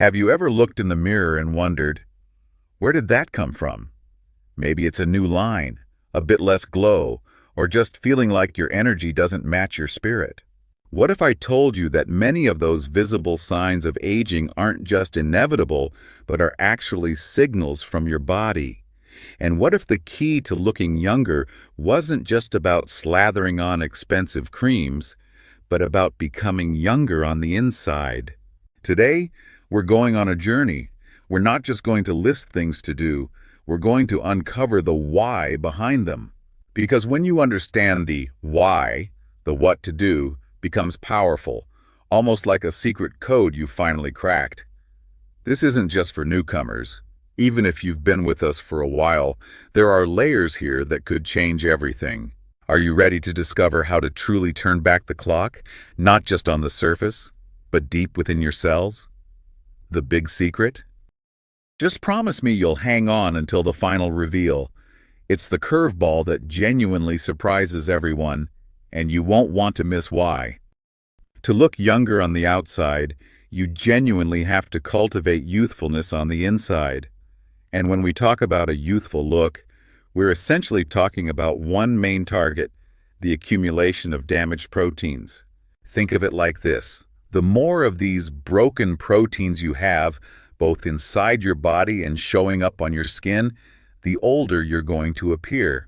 Have you ever looked in the mirror and wondered, where did that come from? Maybe it's a new line, a bit less glow, or just feeling like your energy doesn't match your spirit. What if I told you that many of those visible signs of aging aren't just inevitable, but are actually signals from your body? And what if the key to looking younger wasn't just about slathering on expensive creams, but about becoming younger on the inside? Today, we're going on a journey. We're not just going to list things to do, we're going to uncover the why behind them. Because when you understand the why, the what to do becomes powerful, almost like a secret code you finally cracked. This isn't just for newcomers. Even if you've been with us for a while, there are layers here that could change everything. Are you ready to discover how to truly turn back the clock, not just on the surface, but deep within your cells? The big secret? Just promise me you'll hang on until the final reveal. It's the curveball that genuinely surprises everyone, and you won't want to miss why. To look younger on the outside, you genuinely have to cultivate youthfulness on the inside. And when we talk about a youthful look, we're essentially talking about one main target, the accumulation of damaged proteins. Think of it like this. The more of these broken proteins you have, both inside your body and showing up on your skin, the older you're going to appear.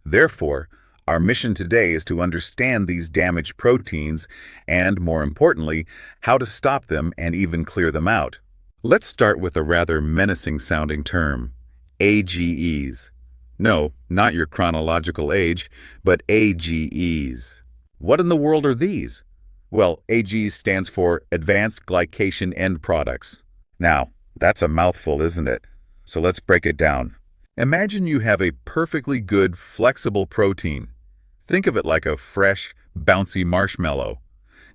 Therefore, our mission today is to understand these damaged proteins and, more importantly, how to stop them and even clear them out. Let's start with a rather menacing-sounding term, A.G.Es. No, not your chronological age, but A.G.Es. What in the world are these? Well, A.G.Es stands for Advanced Glycation End products. Now, that's a mouthful, isn't it? So let's break it down. Imagine you have a perfectly good, flexible protein. Think of it like a fresh, bouncy marshmallow.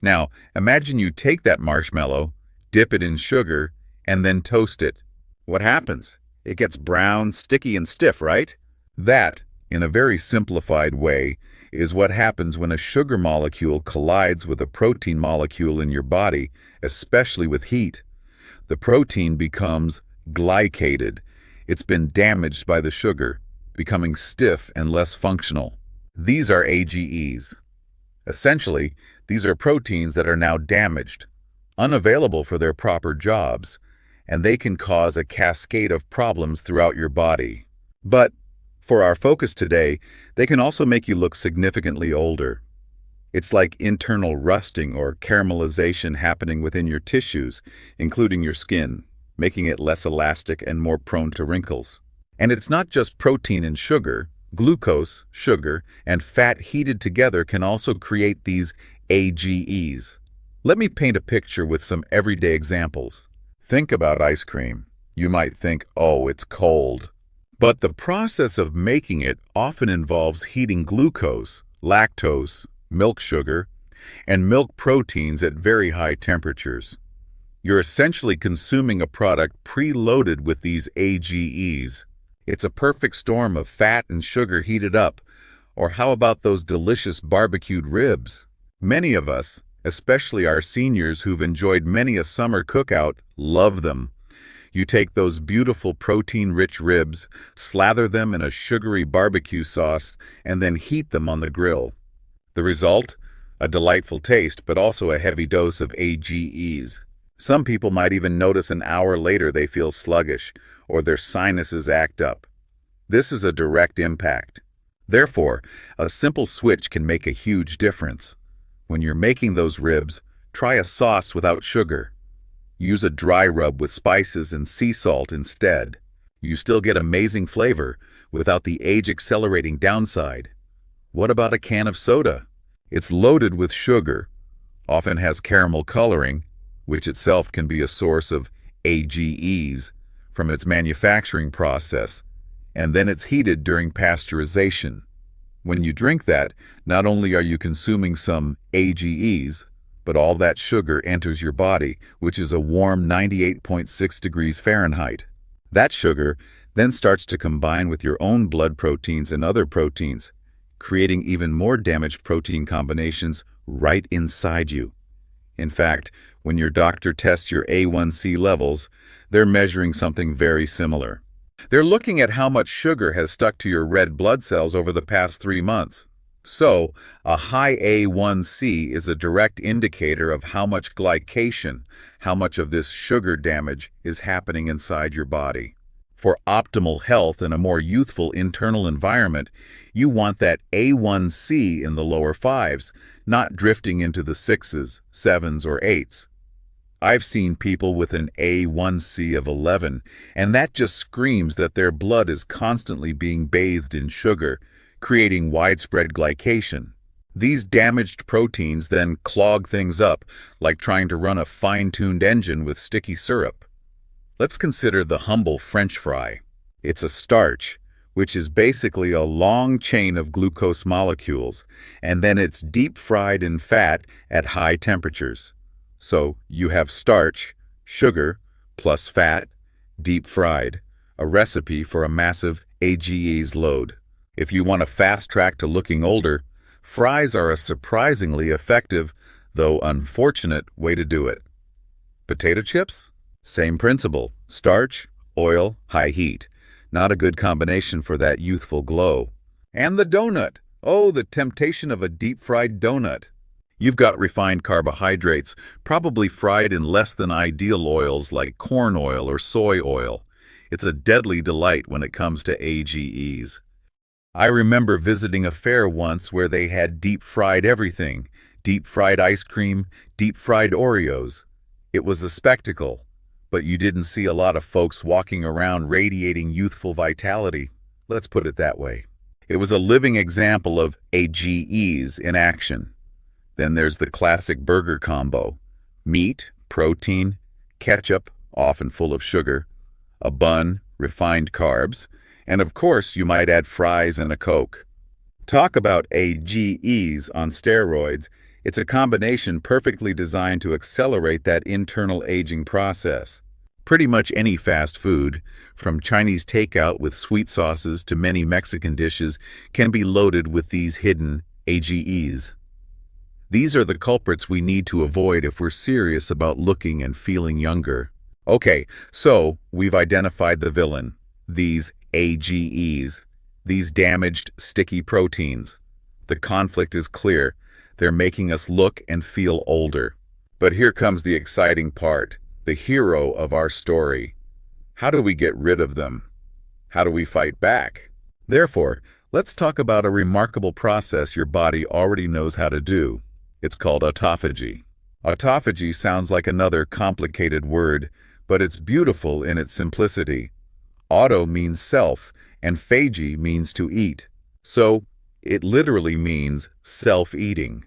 Now, imagine you take that marshmallow, dip it in sugar, and then toast it. What happens? It gets brown, sticky, and stiff, right? That, in a very simplified way, is what happens when a sugar molecule collides with a protein molecule in your body, especially with heat. The protein becomes glycated. It's been damaged by the sugar, becoming stiff and less functional. These are A.G.Es. Essentially, these are proteins that are now damaged, unavailable for their proper jobs, and they can cause a cascade of problems throughout your body. But for our focus today, they can also make you look significantly older. It's like internal rusting or caramelization happening within your tissues, including your skin, making it less elastic and more prone to wrinkles. And it's not just protein and sugar. Glucose, sugar, and fat heated together can also create these A.G.Es. Let me paint a picture with some everyday examples. Think about ice cream. You might think, oh, it's cold. But the process of making it often involves heating glucose, lactose, milk sugar, and milk proteins at very high temperatures. You're essentially consuming a product preloaded with these A.G.Es. It's a perfect storm of fat and sugar heated up. Or how about those delicious barbecued ribs? Many of us, especially our seniors who've enjoyed many a summer cookout, love them. You take those beautiful protein-rich ribs, slather them in a sugary barbecue sauce, and then heat them on the grill. The result? A delightful taste, but also a heavy dose of A.G.Es. Some people might even notice an hour later they feel sluggish, or their sinuses act up. This is a direct impact. Therefore, a simple switch can make a huge difference. When you're making those ribs, try a sauce without sugar. Use a dry rub with spices and sea salt instead. You still get amazing flavor without the age-accelerating downside. What about a can of soda? It's loaded with sugar, often has caramel coloring, which itself can be a source of A.G.Es from its manufacturing process, and then it's heated during pasteurization. When you drink that, not only are you consuming some A.G.Es, but all that sugar enters your body, which is a warm 98.6 degrees Fahrenheit. That sugar then starts to combine with your own blood proteins and other proteins, creating even more damaged protein combinations right inside you. In fact, when your doctor tests your A1C levels, they're measuring something very similar. They're looking at how much sugar has stuck to your red blood cells over the past 3 months. So, a high A1C is a direct indicator of how much glycation, how much of this sugar damage is happening inside your body. For optimal health and a more youthful internal environment, you want that A1C in the lower fives, not drifting into the sixes, sevens, or eights. I've seen people with an A1C of 11, and that just screams that their blood is constantly being bathed in sugar, creating widespread glycation. These damaged proteins then clog things up, like trying to run a fine-tuned engine with sticky syrup. Let's consider the humble French fry. It's a starch, which is basically a long chain of glucose molecules, and then it's deep-fried in fat at high temperatures. So you have starch, sugar, plus fat, deep-fried, a recipe for a massive A.G.Es load. If you want a fast track to looking older, fries are a surprisingly effective, though unfortunate, way to do it. Potato chips? Same principle. Starch, oil, high heat. Not a good combination for that youthful glow. And the donut. Oh, the temptation of a deep-fried donut. You've got refined carbohydrates, probably fried in less than ideal oils like corn oil or soy oil. It's a deadly delight when it comes to A.G.Es. I remember visiting a fair once where they had deep-fried everything. Deep-fried ice cream, deep-fried Oreos. It was a spectacle, but you didn't see a lot of folks walking around radiating youthful vitality. Let's put it that way. It was a living example of A.G.Es in action. Then there's the classic burger combo. Meat, protein, ketchup, often full of sugar, a bun, refined carbs, and of course you might add fries and a Coke. Talk about A.G.Es on steroids. It's a combination perfectly designed to accelerate that internal aging process. Pretty much any fast food, from Chinese takeout with sweet sauces to many Mexican dishes, can be loaded with these hidden A.G.Es. These are the culprits we need to avoid if we're serious about looking and feeling younger. Okay, so we've identified the villain, these A.G.Es, these damaged, sticky proteins. The conflict is clear. They're making us look and feel older. But here comes the exciting part, the hero of our story. How do we get rid of them? How do we fight back? Therefore, let's talk about a remarkable process your body already knows how to do. It's called autophagy. Autophagy sounds like another complicated word, but it's beautiful in its simplicity. Auto means self, and phagy means to eat. So, it literally means self-eating.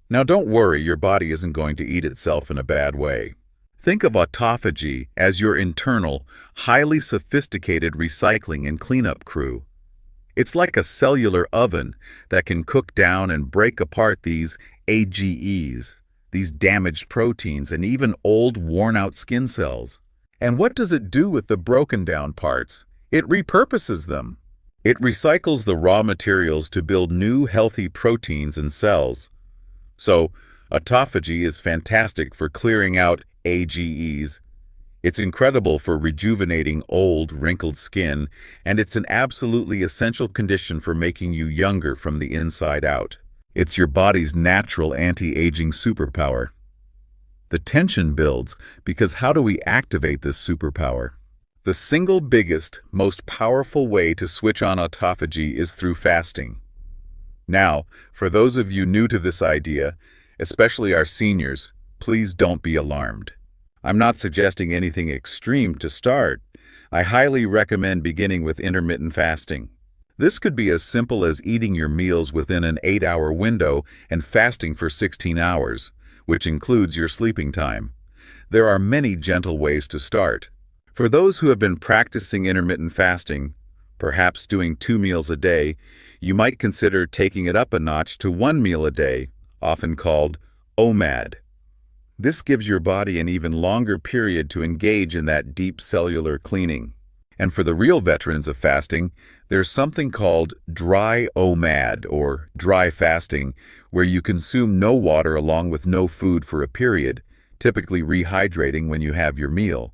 Now don't worry, your body isn't going to eat itself in a bad way. Think of autophagy as your internal, highly sophisticated recycling and cleanup crew. It's like a cellular oven that can cook down and break apart these A.G.Es, these damaged proteins, and even old, worn-out skin cells. And what does it do with the broken-down parts? It repurposes them. It recycles the raw materials to build new, healthy proteins and cells. So, autophagy is fantastic for clearing out A.G.Es. It's incredible for rejuvenating old, wrinkled skin, and it's an absolutely essential condition for making you younger from the inside out. It's your body's natural anti-aging superpower. The tension builds because how do we activate this superpower? The single biggest, most powerful way to switch on autophagy is through fasting. Now, for those of you new to this idea, especially our seniors, please don't be alarmed. I'm not suggesting anything extreme to start. I highly recommend beginning with intermittent fasting. This could be as simple as eating your meals within an 8-hour window and fasting for 16 hours, which includes your sleeping time. There are many gentle ways to start. For those who have been practicing intermittent fasting, perhaps doing 2 meals a day, you might consider taking it up a notch to 1 meal a day, often called OMAD. This gives your body an even longer period to engage in that deep cellular cleaning. And for the real veterans of fasting, there's something called dry OMAD, or dry fasting, where you consume no water along with no food for a period, typically rehydrating when you have your meal.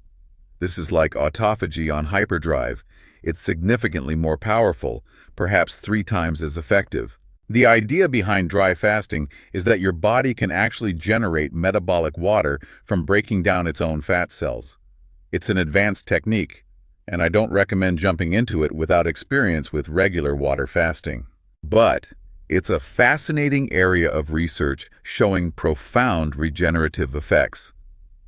This is like autophagy on hyperdrive. It's significantly more powerful, perhaps 3 times as effective. The idea behind dry fasting is that your body can actually generate metabolic water from breaking down its own fat cells. It's an advanced technique, and I don't recommend jumping into it without experience with regular water fasting. But it's a fascinating area of research showing profound regenerative effects.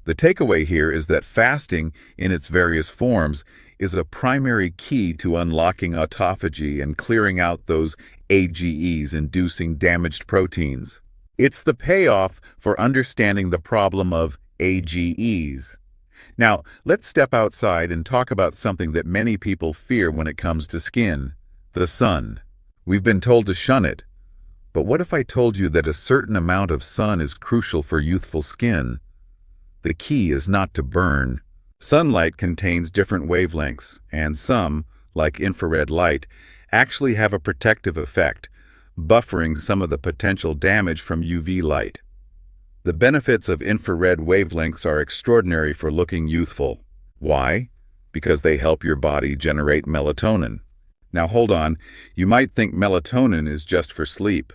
The takeaway here is that fasting, in its various forms, is a primary key to unlocking autophagy and clearing out those A.G.Es inducing damaged proteins. It's the payoff for understanding the problem of A.G.Es. Now, let's step outside and talk about something that many people fear when it comes to skin: the sun. We've been told to shun it. But what if I told you that a certain amount of sun is crucial for youthful skin? The key is not to burn. Sunlight contains different wavelengths, and some, like infrared light, actually have a protective effect, buffering some of the potential damage from UV light. The benefits of infrared wavelengths are extraordinary for looking youthful. Why? Because they help your body generate melatonin. Now hold on, you might think melatonin is just for sleep.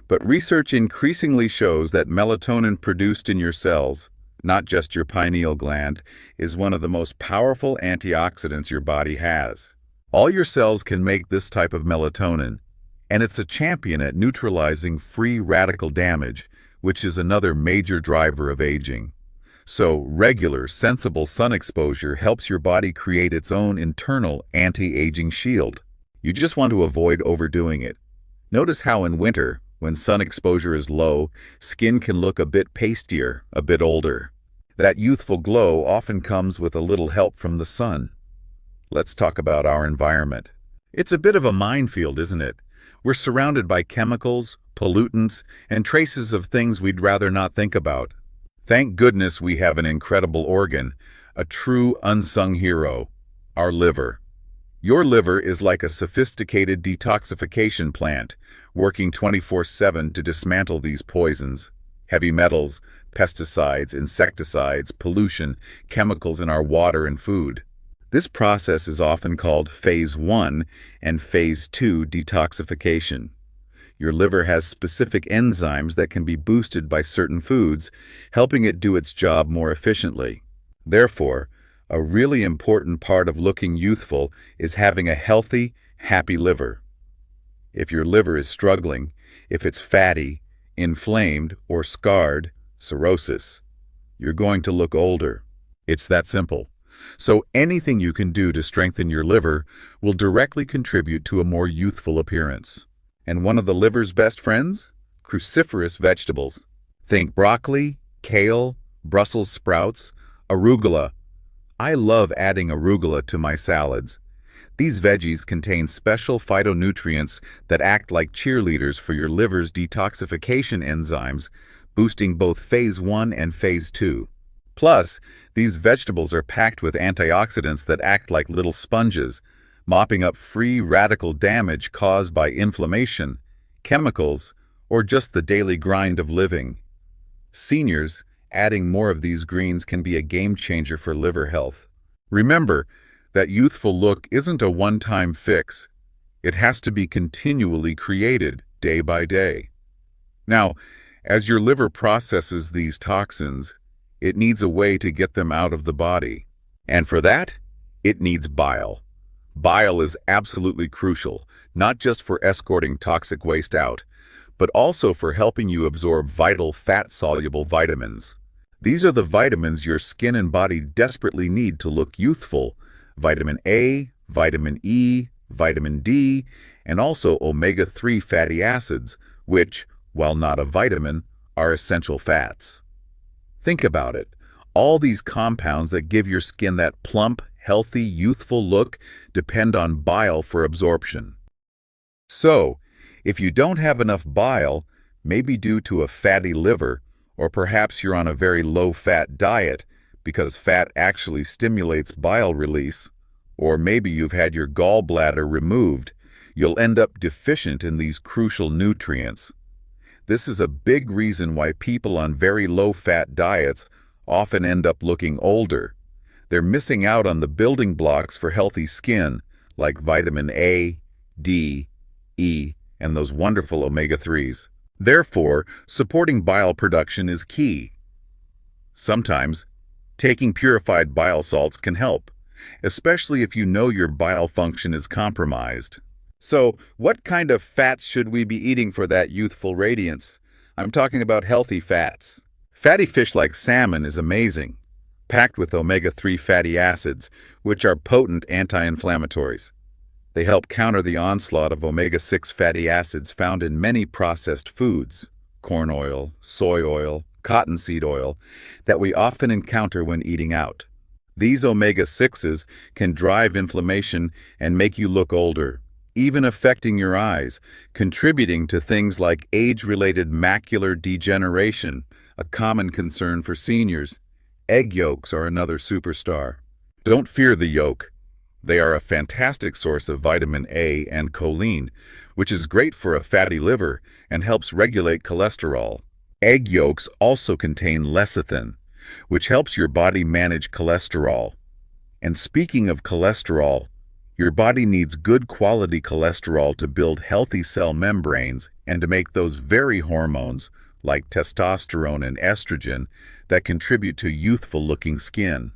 But research increasingly shows that melatonin produced in your cells, not just your pineal gland, is one of the most powerful antioxidants your body has. All your cells can make this type of melatonin, and it's a champion at neutralizing free radical damage, which is another major driver of aging. So, regular, sensible sun exposure helps your body create its own internal anti-aging shield. You just want to avoid overdoing it. Notice how in winter, when sun exposure is low, skin can look a bit pastier, a bit older. That youthful glow often comes with a little help from the sun. Let's talk about our environment. It's a bit of a minefield, isn't it? We're surrounded by chemicals, pollutants, and traces of things we'd rather not think about. Thank goodness we have an incredible organ, a true unsung hero: our liver. Your liver is like a sophisticated detoxification plant, working 24/7 to dismantle these poisons: heavy metals, pesticides, insecticides, pollution, chemicals in our water and food. This process is often called Phase 1 and Phase 2 detoxification. Your liver has specific enzymes that can be boosted by certain foods, helping it do its job more efficiently. Therefore, a really important part of looking youthful is having a healthy, happy liver. If your liver is struggling, if it's fatty, inflamed, or scarred, cirrhosis, you're going to look older. It's that simple. So anything you can do to strengthen your liver will directly contribute to a more youthful appearance. And one of the liver's best friends? Cruciferous vegetables. Think broccoli, kale, Brussels sprouts, arugula. I love adding arugula to my salads. These veggies contain special phytonutrients that act like cheerleaders for your liver's detoxification enzymes, boosting both Phase 1 and Phase 2. Plus, these vegetables are packed with antioxidants that act like little sponges, mopping up free radical damage caused by inflammation, chemicals, or just the daily grind of living. Seniors, adding more of these greens can be a game changer for liver health. Remember that youthful look isn't a one-time fix. It has to be continually created, day by day. Now, as your liver processes these toxins, it needs a way to get them out of the body. And for that, it needs bile. Bile is absolutely crucial, not just for escorting toxic waste out, but also for helping you absorb vital fat-soluble vitamins. These are the vitamins your skin and body desperately need to look youthful: vitamin A, vitamin E, vitamin D, and also omega-3 fatty acids, which, while not a vitamin, are essential fats. Think about it. All these compounds that give your skin that plump, healthy, youthful look depend on bile for absorption. So, if you don't have enough bile, maybe due to a fatty liver, or perhaps you're on a very low-fat diet because fat actually stimulates bile release, or maybe you've had your gallbladder removed, you'll end up deficient in these crucial nutrients. This is a big reason why people on very low-fat diets often end up looking older. They're missing out on the building blocks for healthy skin, like vitamin A, D, E, and those wonderful omega-3s. Therefore, supporting bile production is key. Sometimes, taking purified bile salts can help, especially if you know your bile function is compromised. So, what kind of fats should we be eating for that youthful radiance? I'm talking about healthy fats. Fatty fish like salmon is amazing, packed with omega-3 fatty acids, which are potent anti-inflammatories. They help counter the onslaught of omega-6 fatty acids found in many processed foods, corn oil, soy oil, cottonseed oil, that we often encounter when eating out. These omega-6s can drive inflammation and make you look older, even affecting your eyes, contributing to things like age-related macular degeneration, a common concern for seniors. Egg yolks are another superstar. Don't fear the yolk. They are a fantastic source of vitamin A and choline, which is great for a fatty liver and helps regulate cholesterol. Egg yolks also contain lecithin, which helps your body manage cholesterol. And speaking of cholesterol, your body needs good quality cholesterol to build healthy cell membranes and to make those very hormones, like testosterone and estrogen, that contribute to youthful-looking skin.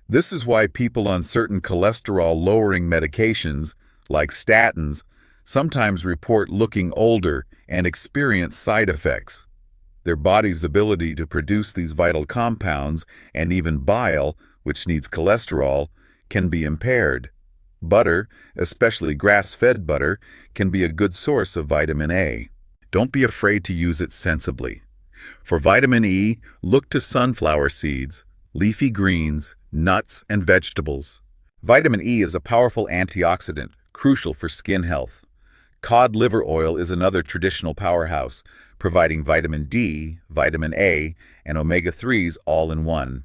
This is why people on certain cholesterol-lowering medications, like statins, sometimes report looking older and experience side effects. Their body's ability to produce these vital compounds, and even bile, which needs cholesterol, can be impaired. Butter, especially grass-fed butter, can be a good source of vitamin A. Don't be afraid to use it sensibly. For vitamin E, look to sunflower seeds, leafy greens, nuts, and vegetables. Vitamin E is a powerful antioxidant, crucial for skin health. Cod liver oil is another traditional powerhouse, providing vitamin D, vitamin A, and omega-3s all in one.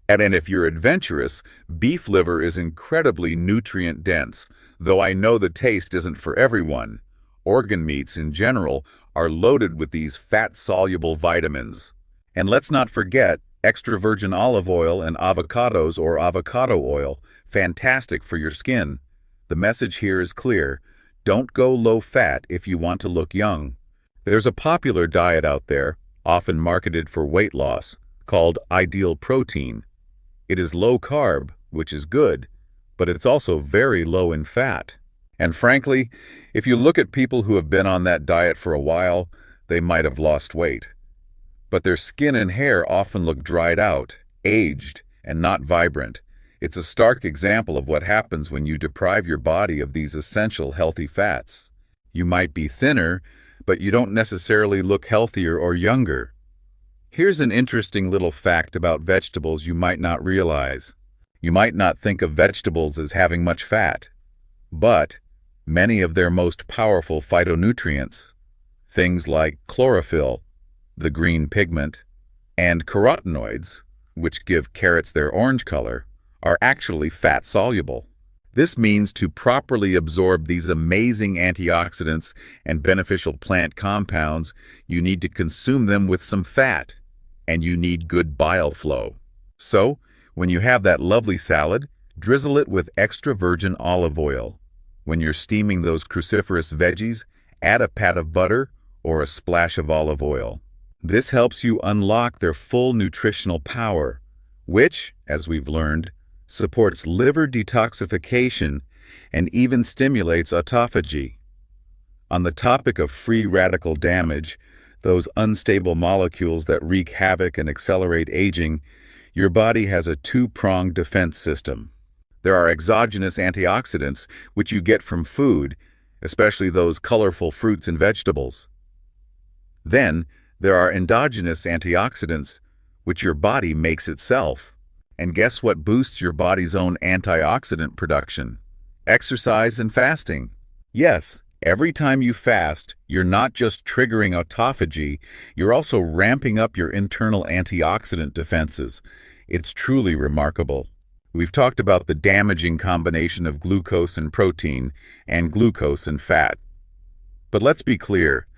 And if you're adventurous, beef liver is incredibly nutrient-dense, though I know the taste isn't for everyone. Organ meats in general are loaded with these fat-soluble vitamins. And let's not forget extra virgin olive oil and avocados or avocado oil, fantastic for your skin. The message here is clear. Don't go low-fat if you want to look young. There's a popular diet out there, often marketed for weight loss, called Ideal Protein. It is low-carb, which is good, but it's also very low in fat. And frankly, if you look at people who have been on that diet for a while, they might have lost weight. But their skin and hair often look dried out, aged, and not vibrant. It's a stark example of what happens when you deprive your body of these essential healthy fats. You might be thinner, but you don't necessarily look healthier or younger. Here's an interesting little fact about vegetables you might not realize. You might not think of vegetables as having much fat, but many of their most powerful phytonutrients, things like chlorophyll, the green pigment, and carotenoids, which give carrots their orange color, are actually fat-soluble. This means to properly absorb these amazing antioxidants and beneficial plant compounds, you need to consume them with some fat, and you need good bile flow. So, when you have that lovely salad, drizzle it with extra virgin olive oil. When you're steaming those cruciferous veggies, add a pat of butter or a splash of olive oil. This helps you unlock their full nutritional power, which, as we've learned, supports liver detoxification and even stimulates autophagy. On the topic of free radical damage, those unstable molecules that wreak havoc and accelerate aging, your body has a two-pronged defense system. There are exogenous antioxidants, which you get from food, especially those colorful fruits and vegetables. Then, there are endogenous antioxidants, which your body makes itself. And guess what boosts your body's own antioxidant production? Exercise and fasting. Yes, every time you fast, you're not just triggering autophagy, you're also ramping up your internal antioxidant defenses. It's truly remarkable. We've talked about the damaging combination of glucose and protein and glucose and fat. But let's be clear,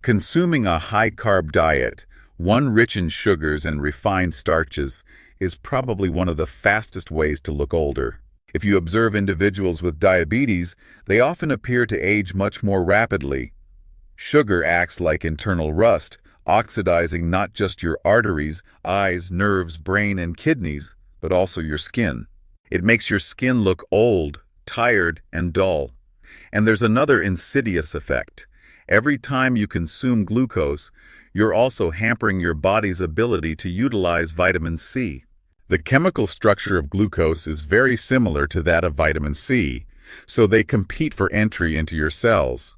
consuming a high-carb diet, one rich in sugars and refined starches, is probably one of the fastest ways to look older. If you observe individuals with diabetes, they often appear to age much more rapidly. Sugar acts like internal rust, oxidizing not just your arteries, eyes, nerves, brain, and kidneys, but also your skin. It makes your skin look old, tired, and dull. And there's another insidious effect. Every time you consume glucose, you're also hampering your body's ability to utilize vitamin C. The chemical structure of glucose is very similar to that of vitamin C, so they compete for entry into your cells.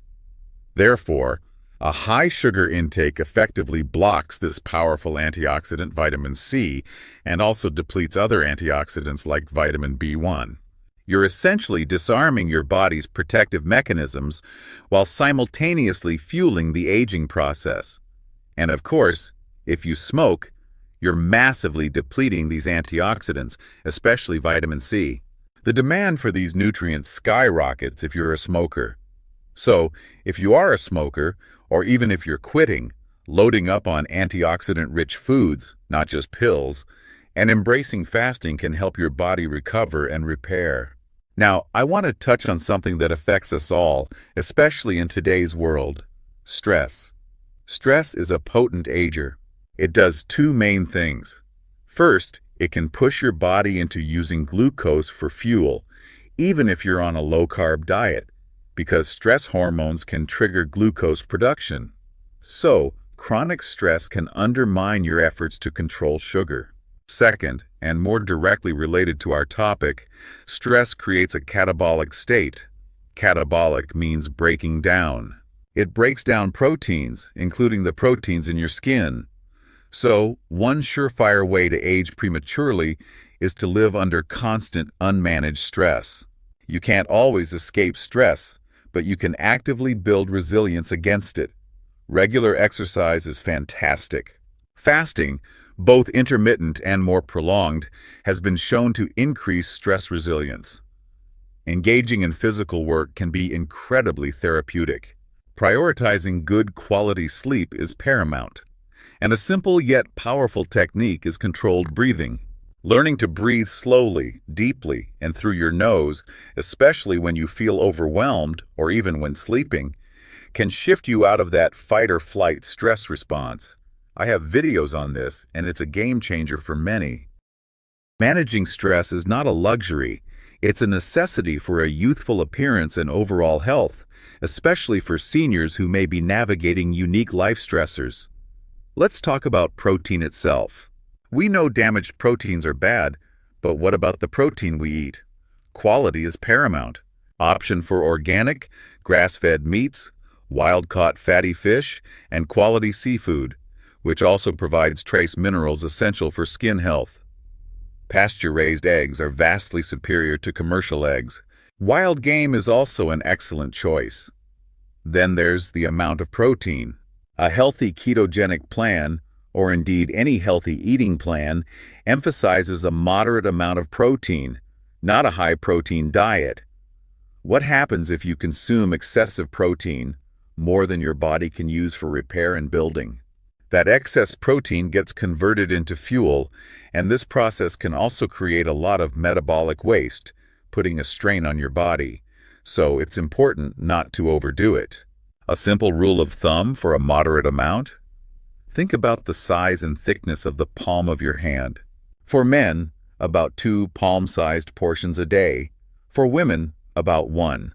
Therefore, a high sugar intake effectively blocks this powerful antioxidant vitamin C and also depletes other antioxidants like vitamin B1. You're essentially disarming your body's protective mechanisms while simultaneously fueling the aging process. And of course, if you smoke, you're massively depleting these antioxidants, especially vitamin C. The demand for these nutrients skyrockets if you're a smoker. So, if you are a smoker, or even if you're quitting, loading up on antioxidant-rich foods, not just pills, and embracing fasting can help your body recover and repair. Now, I want to touch on something that affects us all, especially in today's world: stress. Stress is a potent ager. It does two main things. First, it can push your body into using glucose for fuel, even if you're on a low-carb diet, because stress hormones can trigger glucose production. So, chronic stress can undermine your efforts to control sugar. Second, and more directly related to our topic, stress creates a catabolic state. Catabolic means breaking down. It breaks down proteins, including the proteins in your skin. So, one surefire way to age prematurely is to live under constant, unmanaged stress. You can't always escape stress, but you can actively build resilience against it. Regular exercise is fantastic. Fasting, both intermittent and more prolonged, has been shown to increase stress resilience. Engaging in physical work can be incredibly therapeutic. Prioritizing good quality sleep is paramount. And a simple yet powerful technique is controlled breathing. Learning to breathe slowly, deeply, and through your nose, especially when you feel overwhelmed or even when sleeping, can shift you out of that fight-or-flight stress response. I have videos on this, and it's a game changer for many. Managing stress is not a luxury. It's a necessity for a youthful appearance and overall health, especially for seniors who may be navigating unique life stressors. Let's talk about protein itself. We know damaged proteins are bad, but what about the protein we eat? Quality is paramount. Option for organic, grass-fed meats, wild-caught fatty fish, and quality seafood, which also provides trace minerals essential for skin health. Pasture-raised eggs are vastly superior to commercial eggs. Wild game is also an excellent choice. Then there's the amount of protein. A healthy ketogenic plan, or indeed any healthy eating plan, emphasizes a moderate amount of protein, not a high-protein diet. What happens if you consume excessive protein, more than your body can use for repair and building? That excess protein gets converted into fuel, and this process can also create a lot of metabolic waste, putting a strain on your body. So it's important not to overdo it. A simple rule of thumb for a moderate amount: think about the size and thickness of the palm of your hand. For men, about 2 palm-sized portions a day. For women, about 1.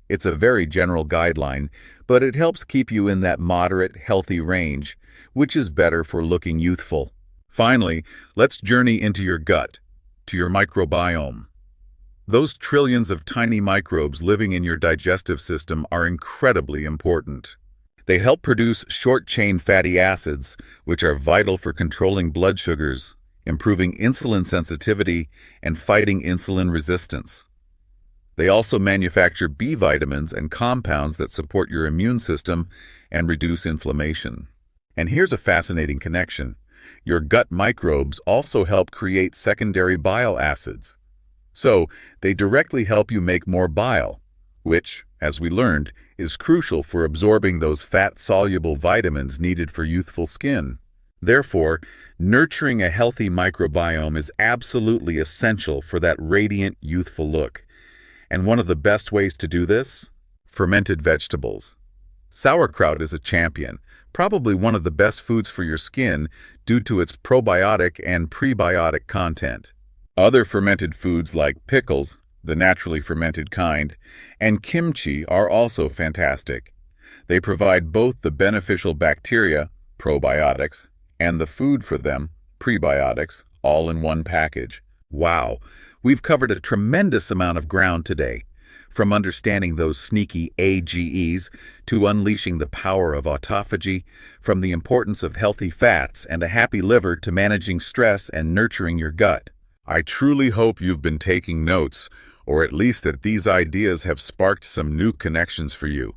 It's a very general guideline, but it helps keep you in that moderate, healthy range, which is better for looking youthful. Finally, let's journey into your gut, to your microbiome. Those trillions of tiny microbes living in your digestive system are incredibly important. They help produce short-chain fatty acids, which are vital for controlling blood sugars, improving insulin sensitivity, and fighting insulin resistance. They also manufacture B vitamins and compounds that support your immune system and reduce inflammation. And here's a fascinating connection. Your gut microbes also help create secondary bile acids, So, they directly help you make more bile, which, as we learned, is crucial for absorbing those fat-soluble vitamins needed for youthful skin. Therefore, nurturing a healthy microbiome is absolutely essential for that radiant, youthful look. And one of the best ways to do this? Fermented vegetables. Sauerkraut is a champion, probably one of the best foods for your skin due to its probiotic and prebiotic content. Other fermented foods like pickles, the naturally fermented kind, and kimchi are also fantastic. They provide both the beneficial bacteria, probiotics, and the food for them, prebiotics, all in one package. Wow, we've covered a tremendous amount of ground today. From understanding those sneaky A.G.Es to unleashing the power of autophagy, from the importance of healthy fats and a happy liver to managing stress and nurturing your gut. I truly hope you've been taking notes, or at least that these ideas have sparked some new connections for you.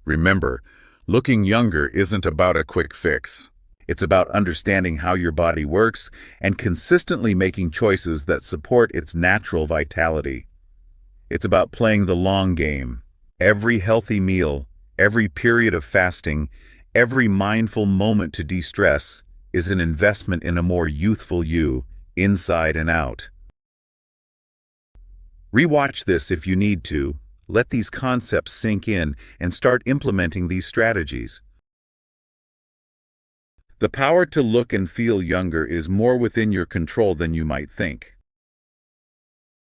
Remember, looking younger isn't about a quick fix. It's about understanding how your body works and consistently making choices that support its natural vitality. It's about playing the long game. Every healthy meal, every period of fasting, every mindful moment to de-stress is an investment in a more youthful you, inside and out. Rewatch this if you need to. Let these concepts sink in and start implementing these strategies. The power to look and feel younger is more within your control than you might think.